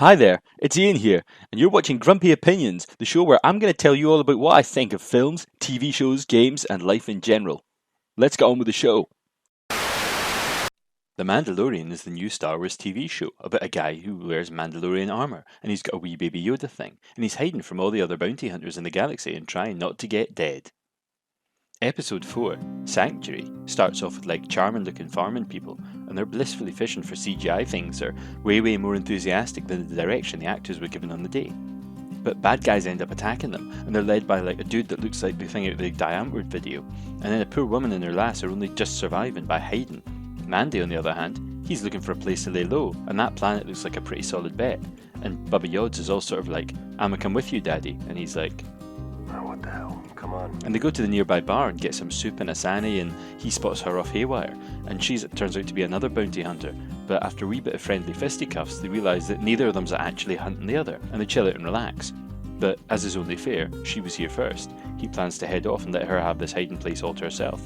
Hi there, it's Ian here, and you're watching Grumpy Opinions, the show where I'm going to tell you all about what I think of films, TV shows, games, and life in general. Let's get on with the show. The Mandalorian is the new Star Wars TV show about a guy who wears Mandalorian armor, and he's got a wee baby Yoda thing, and he's hiding from all the other bounty hunters in the galaxy and trying not to get dead. Episode 4, Sanctuary, starts off with like charming looking farming people, and they're blissfully fishing for CGI things that are way more enthusiastic than the direction the actors were given on the day. But bad guys end up attacking them, and they're led by like a dude that looks like the thing out of the Diamond video, and then a poor woman and her lass are only just surviving by hiding. Mandy, on the other hand, he's looking for a place to lay low, and that planet looks like a pretty solid bet. And Bubba Yodz is all sort of like, "I'ma come with you, Daddy," and he's like, "Oh, what the hell? Come on." And they go to the nearby bar and get some soup and a sani, and he spots her off haywire, and it turns out to be another bounty hunter. But after a wee bit of friendly fisticuffs, they realise that neither of them's actually hunting the other, and they chill out and relax. But as is only fair, she was here first. He plans to head off and let her have this hiding place all to herself.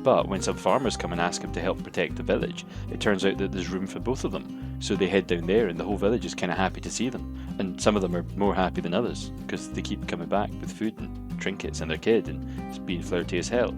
But when some farmers come and ask him to help protect the village, it turns out that there's room for both of them. So they head down there, and the whole village is kind of happy to see them. And some of them are more happy than others, because they keep coming back with food and trinkets and their kid, and it's being flirty as hell.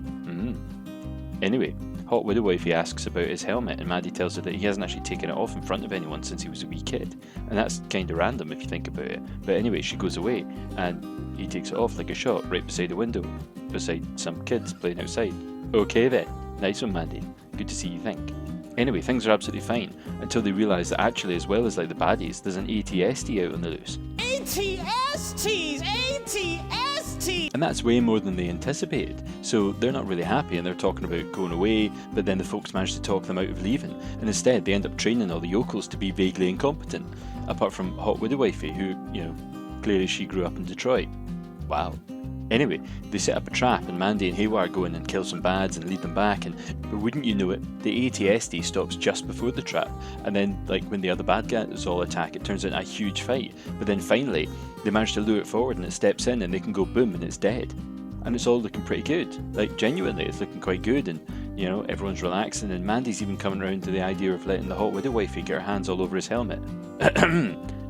Anyway, Hot Widow Wifey asks about his helmet, and Mandy tells her that he hasn't actually taken it off in front of anyone since he was a wee kid. And that's kind of random if you think about it. But anyway, she goes away, and he takes it off like a shot right beside the window, beside some kids playing outside. Okay then, nice one, Mandy. Good to see you think. Anyway, things are absolutely fine until they realise that actually, as well as like the baddies, there's an ATST out on the loose. ATSTs! ATST! And that's way more than they anticipated. So they're not really happy, and they're talking about going away, but then the folks manage to talk them out of leaving, and instead they end up training all the yokels to be vaguely incompetent, apart from Hot Widow Wifey, who, clearly she grew up in Detroit. Wow. Anyway, they set up a trap, and Mandy and Haywire go in and kill some bads and lead them back, but wouldn't you know it, the ATSD stops just before the trap, and then when the other bad guys all attack, it turns into a huge fight, but then finally they manage to lure it forward and it steps in and they can go boom and it's dead. And it's all looking pretty good, genuinely it's looking quite good, and everyone's relaxing, and Mandy's even coming around to the idea of letting the Hot Widow Wifey get her hands all over his helmet.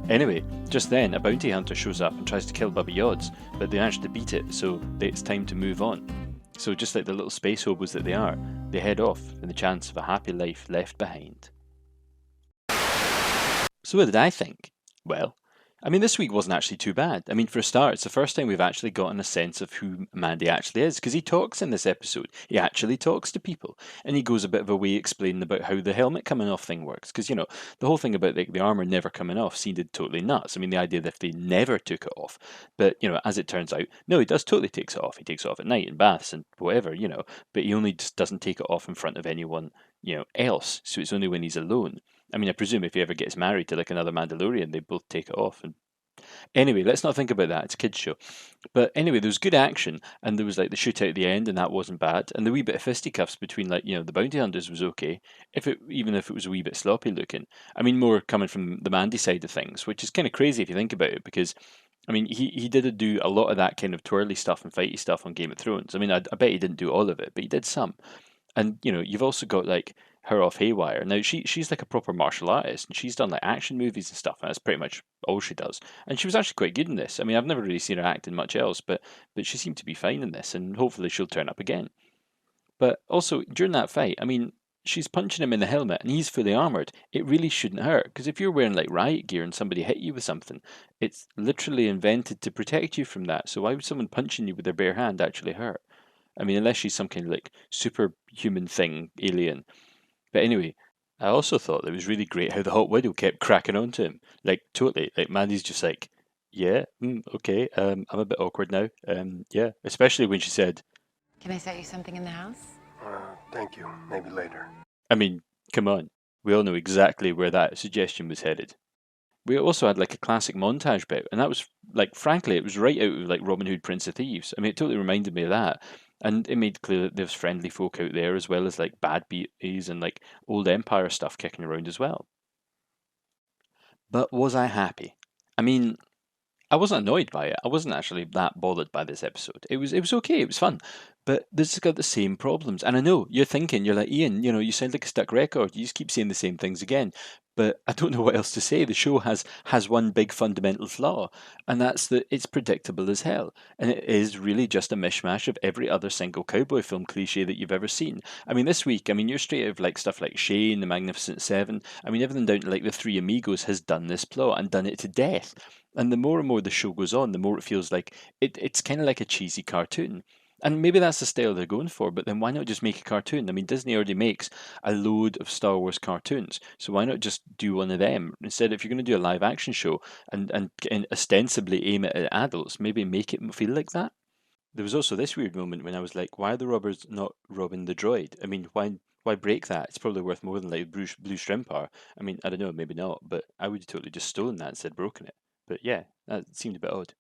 Anyway, just then a bounty hunter shows up and tries to kill Bubba Yodz, but they manage to beat it, so it's time to move on. So just like the little space hobos that they are, they head off in the chance of a happy life left behind. So what did I think? Well, this week wasn't actually too bad. For a start, it's the first time we've actually gotten a sense of who Mandy actually is, because he talks in this episode. He actually talks to people, and he goes a bit of a way explaining about how the helmet coming off thing works, because, the whole thing about the armour never coming off seemed totally nuts. The idea that if they never took it off, but, as it turns out, no, he does totally takes it off. He takes it off at night in baths and whatever, but he only just doesn't take it off in front of anyone, else, so it's only when he's alone. I presume if he ever gets married to another Mandalorian, they both take it off. And anyway, let's not think about that. It's a kids' show. But anyway, there was good action, and there was the shootout at the end, and that wasn't bad. And the wee bit of fisticuffs between the bounty hunters was okay, even if it was a wee bit sloppy looking. More coming from the Mandy side of things, which is kind of crazy if you think about it, because he did do a lot of that kind of twirly stuff and fighty stuff on Game of Thrones. I bet he didn't do all of it, but he did some. And you've also got her off haywire. Now she's like a proper martial artist, and she's done action movies and stuff, and that's pretty much all she does. And she was actually quite good in this. I've never really seen her act in much else, but she seemed to be fine in this, and hopefully she'll turn up again. But also during that fight, she's punching him in the helmet, and he's fully armored. It really shouldn't hurt, because if you're wearing riot gear and somebody hit you with something, it's literally invented to protect you from that. So why would someone punching you with their bare hand actually hurt? Unless she's some kind of superhuman thing, alien. But anyway, I also thought it was really great how the Hot Widow kept cracking onto him. Totally. Mandy's just yeah, okay, I'm a bit awkward now. Yeah, especially when she said, "Can I set you something in the house?" Thank you. Maybe later. Come on. We all know exactly where that suggestion was headed. We also had a classic montage bit, and that was, frankly, it was right out of Robin Hood, Prince of Thieves. It totally reminded me of that. And it made clear that there's friendly folk out there, as well as bad beaties and old Empire stuff kicking around as well. But was I happy? I wasn't annoyed by it. I wasn't actually that bothered by this episode. It was okay. It was fun. But this has got the same problems. And I know you're thinking, you're Ian, you sound like a stuck record. You just keep saying the same things again. But I don't know what else to say. The show has one big fundamental flaw, and that's that it's predictable as hell. And it is really just a mishmash of every other single cowboy film cliche that you've ever seen. I mean, this week, I mean, you're straight out of like stuff like Shane, The Magnificent Seven. I mean, everything down to like The Three Amigos has done this plot and done it to death. And the more and more the show goes on, the more it feels like it's kind of like a cheesy cartoon. And maybe that's the style they're going for, but then why not just make a cartoon? I mean, Disney already makes a load of Star Wars cartoons, so why not just do one of them? Instead, if you're going to do a live action show and ostensibly aim it at adults, maybe make it feel like that. There was also this weird moment when I was like, why are the robbers not robbing the droid? I mean, why break that? It's probably worth more than like blue shrimp are. I mean, I don't know, maybe not, but I would have totally just stolen that instead of broken it. But yeah, that seemed a bit odd.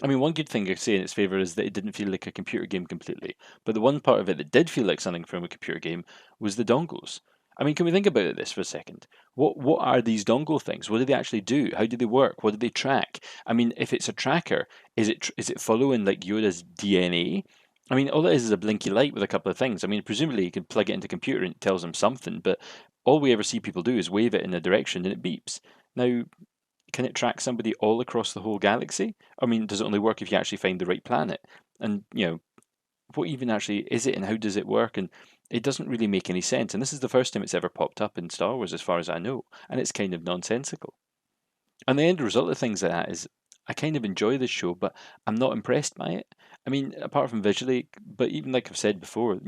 I mean, one good thing I say in its favour is that it didn't feel like a computer game completely. But the one part of it that did feel like something from a computer game was the dongles. I mean, can we think about this for a second? What are these dongle things? What do they actually do? How do they work? What do they track? I mean, if it's a tracker, is it following like Yoda's DNA? I mean, all it is a blinky light with a couple of things. I mean, presumably you can plug it into a computer and it tells them something, but all we ever see people do is wave it in a direction and it beeps. Now, can it track somebody all across the whole galaxy? I mean, does it only work if you actually find the right planet? And, what even actually is it and how does it work? And it doesn't really make any sense. And this is the first time it's ever popped up in Star Wars, as far as I know. And it's kind of nonsensical. And the end result of things like that is I kind of enjoy this show, but I'm not impressed by it. I mean, apart from visually, but even like I've said before,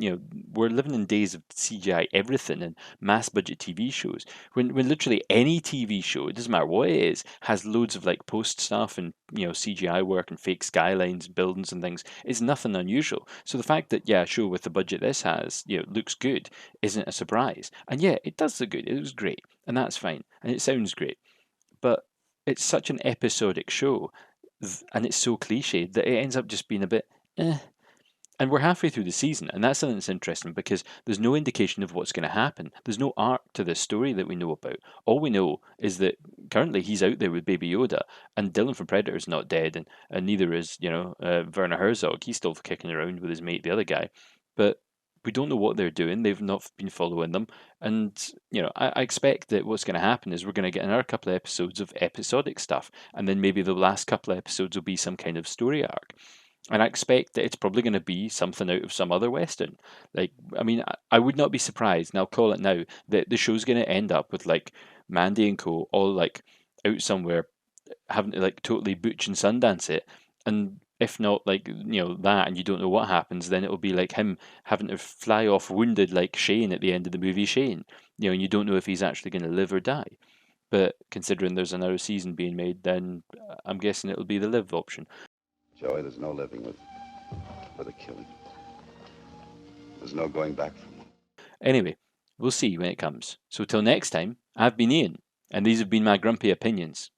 we're living in days of CGI everything and mass budget TV shows. When literally any TV show, it doesn't matter what it is, has loads of like post stuff and CGI work and fake skylines, buildings and things, is nothing unusual. So the fact that a show with the budget this has, looks good, isn't a surprise. And yeah, it does look good. It looks great, and that's fine, and it sounds great, but it's such an episodic show, and it's so cliched that it ends up just being a bit eh. And we're halfway through the season, and that's something that's interesting because there's no indication of what's going to happen. There's no arc to this story that we know about. All we know is that currently he's out there with Baby Yoda, and Dylan from Predator's not dead, and neither is Werner Herzog. He's still kicking around with his mate, the other guy, but we don't know what they're doing. They've not been following them, and I expect that what's going to happen is we're going to get another couple of episodes of episodic stuff, and then maybe the last couple of episodes will be some kind of story arc. And I expect that it's probably going to be something out of some other Western. Like, I mean, I would not be surprised, and I'll call it now, that the show's going to end up with like Mandy and co. all like out somewhere having to like totally butch and Sundance it. And if not like, that, and you don't know what happens, then it'll be like him having to fly off wounded like Shane at the end of the movie Shane. And you don't know if he's actually going to live or die. But considering there's another season being made, then I'm guessing it'll be the live option. Joey, there's no living with a killing. There's no going back from one. Anyway, we'll see when it comes. So till next time, I've been Ian, and these have been my grumpy opinions.